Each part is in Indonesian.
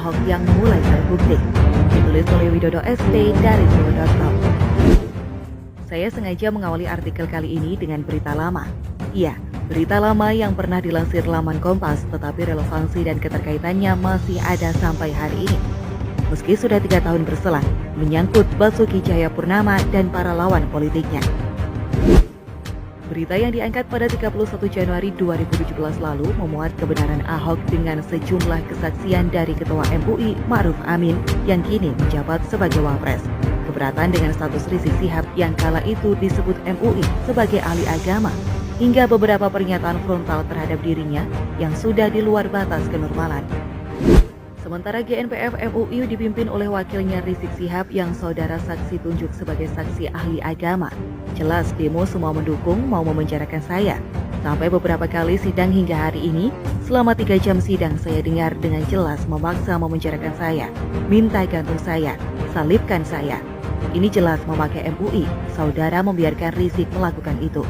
Ahok yang mulai terbukti. Ditulis oleh Widodo ST dari Solo.com. Saya sengaja mengawali artikel kali ini dengan berita lama. Iya, berita lama yang pernah dilansir laman Kompas, tetapi relevansi dan keterkaitannya masih ada sampai hari ini. Meski sudah 3 tahun berselang, menyangkut Basuki Cahayapurnama dan para lawan politiknya. Berita yang diangkat pada 31 Januari 2017 lalu memuat kebenaran Ahok dengan sejumlah kesaksian dari Ketua MUI Ma'ruf Amin yang kini menjabat sebagai Wapres. Keberatan dengan status Rizik Syihab yang kala itu disebut MUI sebagai ahli agama, hingga beberapa pernyataan frontal terhadap dirinya yang sudah di luar batas kenormalan. Sementara GNPF MUI dipimpin oleh wakilnya Rizik Syihab yang saudara saksi tunjuk sebagai saksi ahli agama. Jelas demo semua mendukung mau memenjarakan saya. Sampai beberapa kali sidang hingga hari ini, selama 3 jam sidang saya dengar dengan jelas memaksa memenjarakan saya, minta gantung saya, salibkan saya. Ini jelas memakai MUI, saudara membiarkan Rizik melakukan itu.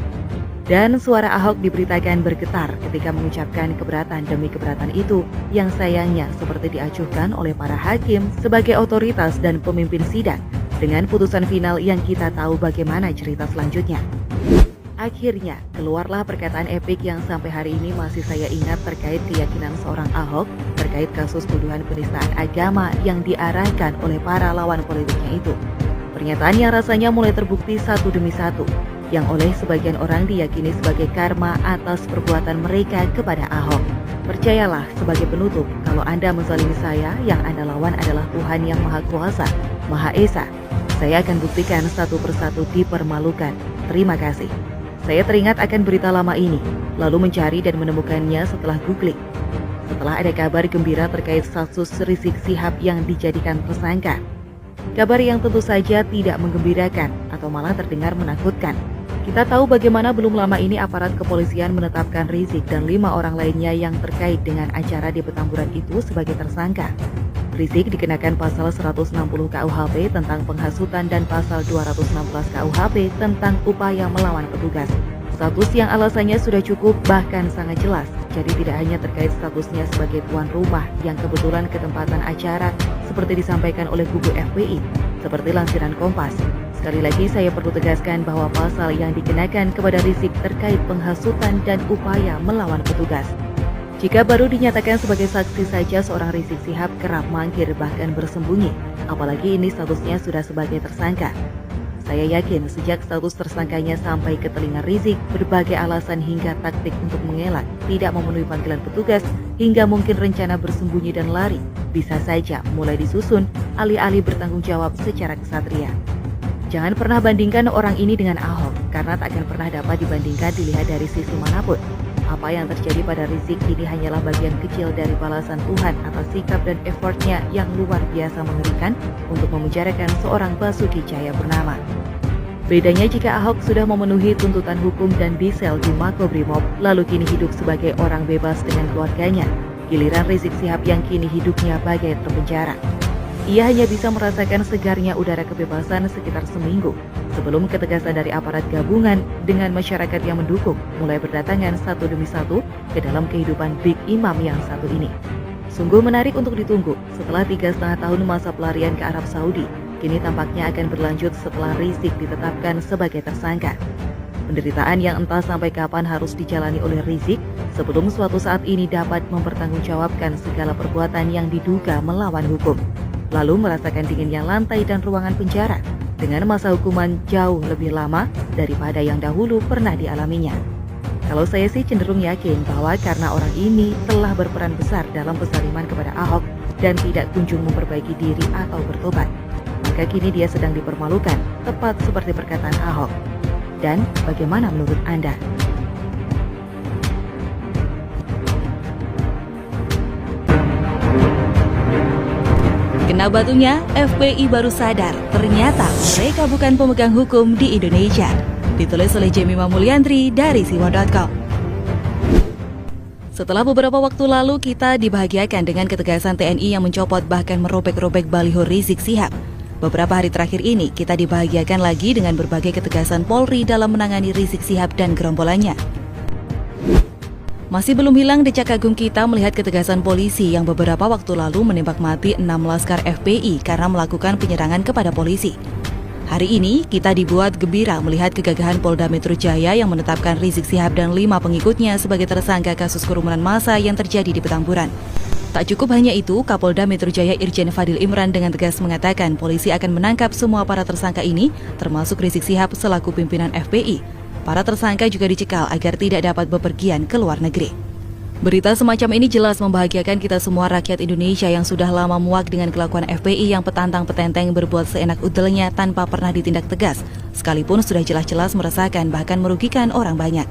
Dan suara Ahok diberitakan bergetar ketika mengucapkan keberatan demi keberatan itu yang sayangnya seperti diacuhkan oleh para hakim sebagai otoritas dan pemimpin sidang dengan putusan final yang kita tahu bagaimana cerita selanjutnya. Akhirnya, keluarlah perkataan epik yang sampai hari ini masih saya ingat terkait keyakinan seorang Ahok terkait kasus tuduhan penistaan agama yang diarahkan oleh para lawan politiknya itu. Pernyataan yang rasanya mulai terbukti satu demi satu, yang oleh sebagian orang diyakini sebagai karma atas perbuatan mereka kepada Ahok. Percayalah sebagai penutup, kalau Anda menzalimi saya, yang Anda lawan adalah Tuhan yang Maha Kuasa, Maha Esa. Saya akan buktikan satu persatu dipermalukan. Terima kasih. Saya teringat akan berita lama ini, lalu mencari dan menemukannya setelah googling. Setelah ada kabar gembira terkait status Rizik Syihab yang dijadikan tersangka. Kabar yang tentu saja tidak menggembirakan atau malah terdengar menakutkan. Kita tahu bagaimana belum lama ini aparat kepolisian menetapkan Rizik dan 5 orang lainnya yang terkait dengan acara di Petamburan itu sebagai tersangka. Rizik dikenakan pasal 160 KUHP tentang penghasutan dan pasal 216 KUHP tentang upaya melawan petugas. Status yang alasannya sudah cukup bahkan sangat jelas. Jadi tidak hanya terkait statusnya sebagai tuan rumah yang kebetulan ketempatan acara seperti disampaikan oleh kubu FPI, seperti lansiran Kompas. Sekali lagi saya perlu tegaskan bahwa pasal yang dikenakan kepada Rizik terkait penghasutan dan upaya melawan petugas. Jika baru dinyatakan sebagai saksi saja, seorang Rizik Syihab kerap mangkir bahkan bersembunyi, apalagi ini statusnya sudah sebagai tersangka. Saya yakin sejak status tersangkanya sampai ke telinga Rizik, berbagai alasan hingga taktik untuk mengelak, tidak memenuhi panggilan petugas, hingga mungkin rencana bersembunyi dan lari, bisa saja mulai disusun alih-alih bertanggung jawab secara kesatria. Jangan pernah bandingkan orang ini dengan Ahok, karena tak akan pernah dapat dibandingkan dilihat dari sisi manapun. Apa yang terjadi pada Rizik ini hanyalah bagian kecil dari balasan Tuhan atas sikap dan effortnya yang luar biasa mengerikan untuk memenjarakan seorang Basuki Cahayapurnama. Bedanya jika Ahok sudah memenuhi tuntutan hukum dan disel di Makobrimob, lalu kini hidup sebagai orang bebas dengan keluarganya. Giliran Rizik Syihab yang kini hidupnya bagai terpenjara. Ia hanya bisa merasakan segarnya udara kebebasan sekitar seminggu sebelum ketegasan dari aparat gabungan dengan masyarakat yang mendukung mulai berdatangan satu demi satu ke dalam kehidupan Big Imam yang satu ini. Sungguh menarik untuk ditunggu setelah 3,5 tahun masa pelarian ke Arab Saudi. Kini tampaknya akan berlanjut setelah Rizik ditetapkan sebagai tersangka. Penderitaan yang entah sampai kapan harus dijalani oleh Rizik sebelum suatu saat ini dapat mempertanggungjawabkan segala perbuatan yang diduga melawan hukum. Lalu merasakan dinginnya lantai dan ruangan penjara dengan masa hukuman jauh lebih lama daripada yang dahulu pernah dialaminya. Kalau saya sih cenderung yakin bahwa karena orang ini telah berperan besar dalam pesaliman kepada Ahok dan tidak kunjung memperbaiki diri atau bertobat, maka kini dia sedang dipermalukan, tepat seperti perkataan Ahok. Dan bagaimana menurut Anda? Kena batunya, FPI baru sadar ternyata mereka bukan pemegang hukum di Indonesia. Ditulis oleh Jemima Mulyantri dari Siwa.com. Setelah beberapa waktu lalu kita dibahagiakan dengan ketegasan TNI yang mencopot bahkan merobek-robek baliho Rizik Syihab. Beberapa hari terakhir ini kita dibahagiakan lagi dengan berbagai ketegasan Polri dalam menangani Rizik Syihab dan gerombolannya. Masih belum hilang decak kagum kita melihat ketegasan polisi yang beberapa waktu lalu menembak mati 6 laskar FPI karena melakukan penyerangan kepada polisi. Hari ini kita dibuat gembira melihat kegagahan Polda Metro Jaya yang menetapkan Rizik Syihab dan 5 pengikutnya sebagai tersangka kasus kerumunan massa yang terjadi di Petamburan. Tak cukup hanya itu, Kapolda Metro Jaya Irjen Fadil Imran dengan tegas mengatakan polisi akan menangkap semua para tersangka ini, termasuk Rizik Syihab selaku pimpinan FPI. Para tersangka juga dicekal agar tidak dapat bepergian ke luar negeri. Berita semacam ini jelas membahagiakan kita semua rakyat Indonesia yang sudah lama muak dengan kelakuan FPI yang petantang-petenteng berbuat seenak udelnya tanpa pernah ditindak tegas, sekalipun sudah jelas-jelas meresahkan bahkan merugikan orang banyak.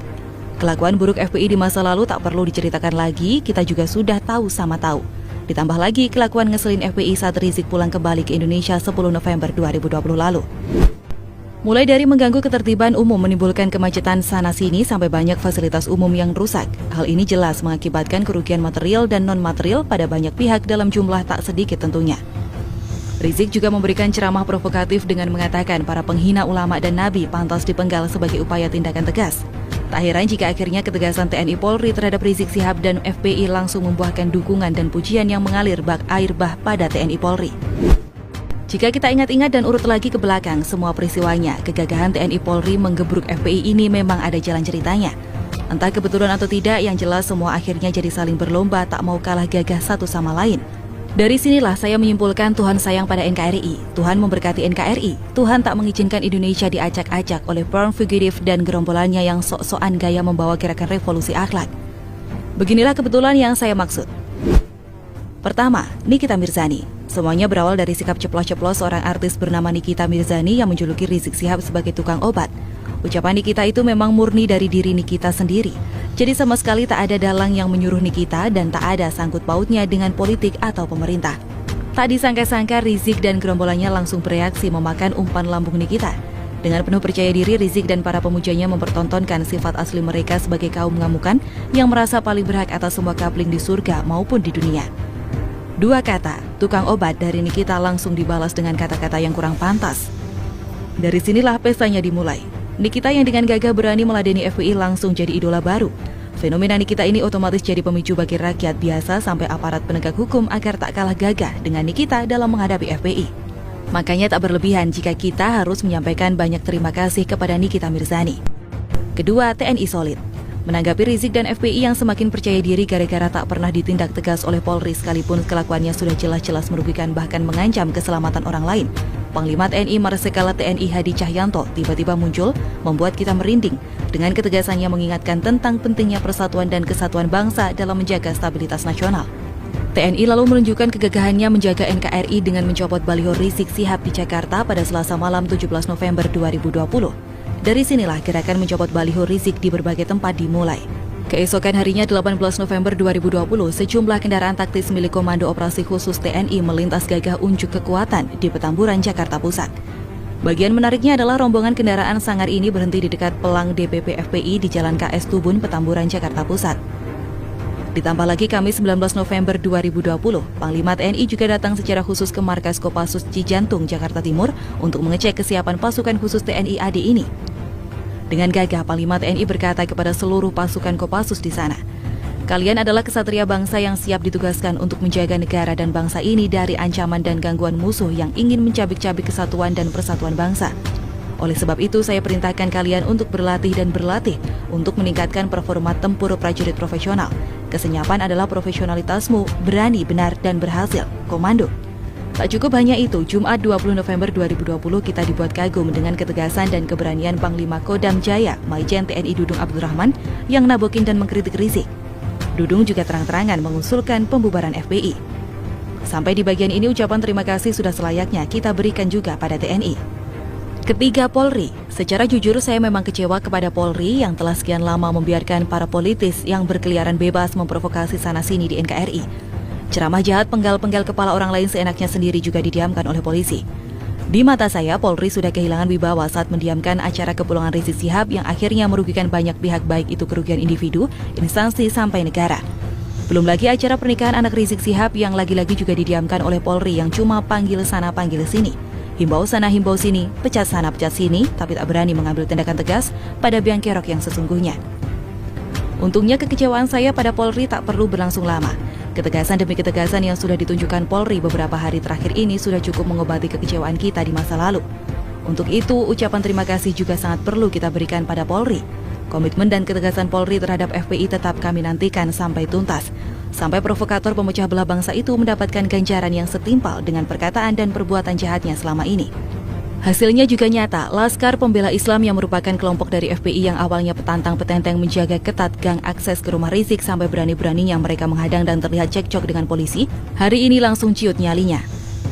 Kelakuan buruk FPI di masa lalu tak perlu diceritakan lagi, kita juga sudah tahu sama tahu. Ditambah lagi kelakuan ngeselin FPI saat Rizik pulang kembali ke Indonesia 10 November 2020 lalu. Mulai dari mengganggu ketertiban umum, menimbulkan kemacetan sana-sini sampai banyak fasilitas umum yang rusak. Hal ini jelas mengakibatkan kerugian material dan non-material pada banyak pihak dalam jumlah tak sedikit tentunya. Rizik juga memberikan ceramah provokatif dengan mengatakan para penghina ulama dan nabi pantas dipenggal sebagai upaya tindakan tegas. Tak heran jika akhirnya ketegasan TNI Polri terhadap Rizik Syihab dan FPI langsung membuahkan dukungan dan pujian yang mengalir bak air bah pada TNI Polri. Jika kita ingat-ingat dan urut lagi ke belakang semua peristiwanya, kegagahan TNI Polri menggebruk FPI ini memang ada jalan ceritanya. Entah kebetulan atau tidak, yang jelas semua akhirnya jadi saling berlomba tak mau kalah gagah satu sama lain. Dari sinilah saya menyimpulkan Tuhan sayang pada NKRI, Tuhan memberkati NKRI, Tuhan tak mengizinkan Indonesia diacak-acak oleh Perm Fugitif dan gerombolannya yang sok-sokan gaya membawa gerakan revolusi akhlak. Beginilah kebetulan yang saya maksud. Pertama, Nikita Mirzani. Semuanya berawal dari sikap ceplos-ceplos seorang artis bernama Nikita Mirzani yang menjuluki Rizik Syihab sebagai tukang obat. Ucapan Nikita itu memang murni dari diri Nikita sendiri. Jadi sama sekali tak ada dalang yang menyuruh Nikita dan tak ada sangkut pautnya dengan politik atau pemerintah. Tak disangka-sangka Rizik dan gerombolannya langsung bereaksi memakan umpan lambung Nikita. Dengan penuh percaya diri, Rizik dan para pemujanya mempertontonkan sifat asli mereka sebagai kaum ngamukan yang merasa paling berhak atas semua kapling di surga maupun di dunia. Dua kata, tukang obat dari Nikita langsung dibalas dengan kata-kata yang kurang pantas. Dari sinilah pestanya dimulai. Nikita yang dengan gagah berani meladeni FPI langsung jadi idola baru. Fenomena Nikita ini otomatis jadi pemicu bagi rakyat biasa sampai aparat penegak hukum agar tak kalah gagah dengan Nikita dalam menghadapi FPI. Makanya tak berlebihan jika kita harus menyampaikan banyak terima kasih kepada Nikita Mirzani. Kedua, TNI solid. Menanggapi Rizik dan FPI yang semakin percaya diri gara-gara tak pernah ditindak tegas oleh Polri sekalipun kelakuannya sudah jelas-jelas merugikan bahkan mengancam keselamatan orang lain, Panglima TNI Marsikal TNI Hadi Cahyanto tiba-tiba muncul membuat kita merinding dengan ketegasannya mengingatkan tentang pentingnya persatuan dan kesatuan bangsa dalam menjaga stabilitas nasional. TNI lalu menunjukkan kegagahannya menjaga NKRI dengan mencopot baliho Rizik Syihab di Jakarta pada Selasa malam 17 November 2020. Dari sinilah gerakan mencopot baliho Rizik di berbagai tempat dimulai. Keesokan harinya 18 November 2020, sejumlah kendaraan taktis milik Komando Operasi Khusus TNI melintas gagah unjuk kekuatan di Petamburan, Jakarta Pusat. Bagian menariknya adalah rombongan kendaraan sangar ini berhenti di dekat pelang DPP FPI di Jalan KS Tubun, Petamburan, Jakarta Pusat. Ditambah lagi Kamis 19 November 2020, Panglima TNI juga datang secara khusus ke markas Kopassus Cijantung, Jakarta Timur untuk mengecek kesiapan pasukan khusus TNI AD ini. Dengan gagah, Panglima TNI berkata kepada seluruh pasukan Kopassus di sana, "Kalian adalah kesatria bangsa yang siap ditugaskan untuk menjaga negara dan bangsa ini dari ancaman dan gangguan musuh yang ingin mencabik-cabik kesatuan dan persatuan bangsa. Oleh sebab itu, saya perintahkan kalian untuk berlatih dan berlatih untuk meningkatkan performa tempur prajurit profesional. Kesenyapan adalah profesionalitasmu, berani, benar, dan berhasil. Komando." Tak cukup hanya itu, Jumat 20 November 2020 kita dibuat kagum dengan ketegasan dan keberanian Panglima Kodam Jaya, Maijen TNI Dudung Abdurrahman, yang nabokin dan mengkritik Rizik. Dudung juga terang-terangan mengusulkan pembubaran FPI. Sampai di bagian ini ucapan terima kasih sudah selayaknya kita berikan juga pada TNI. Ketiga, Polri. Secara jujur saya memang kecewa kepada Polri yang telah sekian lama membiarkan para politis yang berkeliaran bebas memprovokasi sana-sini di NKRI. Ceramah jahat penggal-penggal kepala orang lain seenaknya sendiri juga didiamkan oleh polisi. Di mata saya, Polri sudah kehilangan wibawa saat mendiamkan acara kepulangan Rizik Syihab yang akhirnya merugikan banyak pihak baik itu kerugian individu, instansi, sampai negara. Belum lagi acara pernikahan anak Rizik Syihab yang lagi-lagi juga didiamkan oleh Polri yang cuma panggil sana panggil sini. Himbau sana himbau sini, pecat sana pecat sini, tapi tak berani mengambil tindakan tegas pada biang kerok yang sesungguhnya. Untungnya kekecewaan saya pada Polri tak perlu berlangsung lama. Ketegasan demi ketegasan yang sudah ditunjukkan Polri beberapa hari terakhir ini sudah cukup mengobati kekecewaan kita di masa lalu. Untuk itu, ucapan terima kasih juga sangat perlu kita berikan pada Polri. Komitmen dan ketegasan Polri terhadap FPI tetap kami nantikan sampai tuntas. Sampai provokator pemecah belah bangsa itu mendapatkan ganjaran yang setimpal dengan perkataan dan perbuatan jahatnya selama ini. Hasilnya juga nyata, Laskar Pembela Islam yang merupakan kelompok dari FPI yang awalnya petantang-petenteng menjaga ketat gang akses ke rumah Rizik sampai berani-beraninya mereka menghadang dan terlihat cekcok dengan polisi, hari ini langsung ciut nyalinya.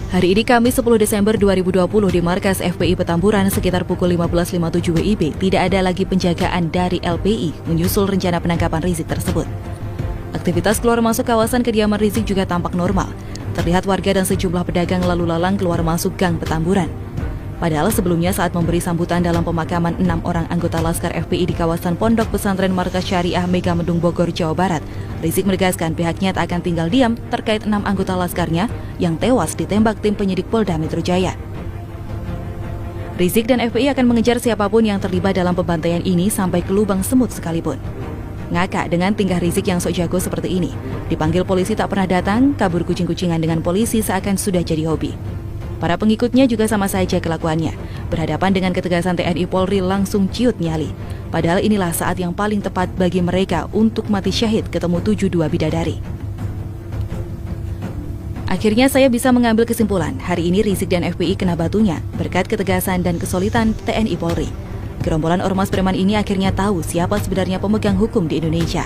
Hari ini Kamis 10 Desember 2020 di markas FPI Petamburan sekitar pukul 15.57 WIB tidak ada lagi penjagaan dari LPI menyusul rencana penangkapan Rizik tersebut. Aktivitas keluar masuk kawasan kediaman Rizik juga tampak normal. Terlihat warga dan sejumlah pedagang lalu lalang keluar masuk gang Petamburan. Padahal sebelumnya saat memberi sambutan dalam pemakaman 6 orang anggota Laskar FPI di kawasan Pondok Pesantren Markas Syariah Megamendung Bogor, Jawa Barat, Rizik menegaskan pihaknya tak akan tinggal diam terkait 6 anggota Laskarnya yang tewas ditembak tim penyidik Polda Metro Jaya. Rizik dan FPI akan mengejar siapapun yang terlibat dalam pembantaian ini sampai ke lubang semut sekalipun. Ngakak dengan tingkah Rizik yang sok jago seperti ini. Dipanggil polisi tak pernah datang, kabur kucing-kucingan dengan polisi seakan sudah jadi hobi. Para pengikutnya juga sama saja kelakuannya. Berhadapan dengan ketegasan TNI Polri langsung ciut nyali. Padahal inilah saat yang paling tepat bagi mereka untuk mati syahid ketemu 72 bidadari. Akhirnya saya bisa mengambil kesimpulan, hari ini Rizik dan FPI kena batunya berkat ketegasan dan kesulitan TNI Polri. Gerombolan ormas preman ini akhirnya tahu siapa sebenarnya pemegang hukum di Indonesia.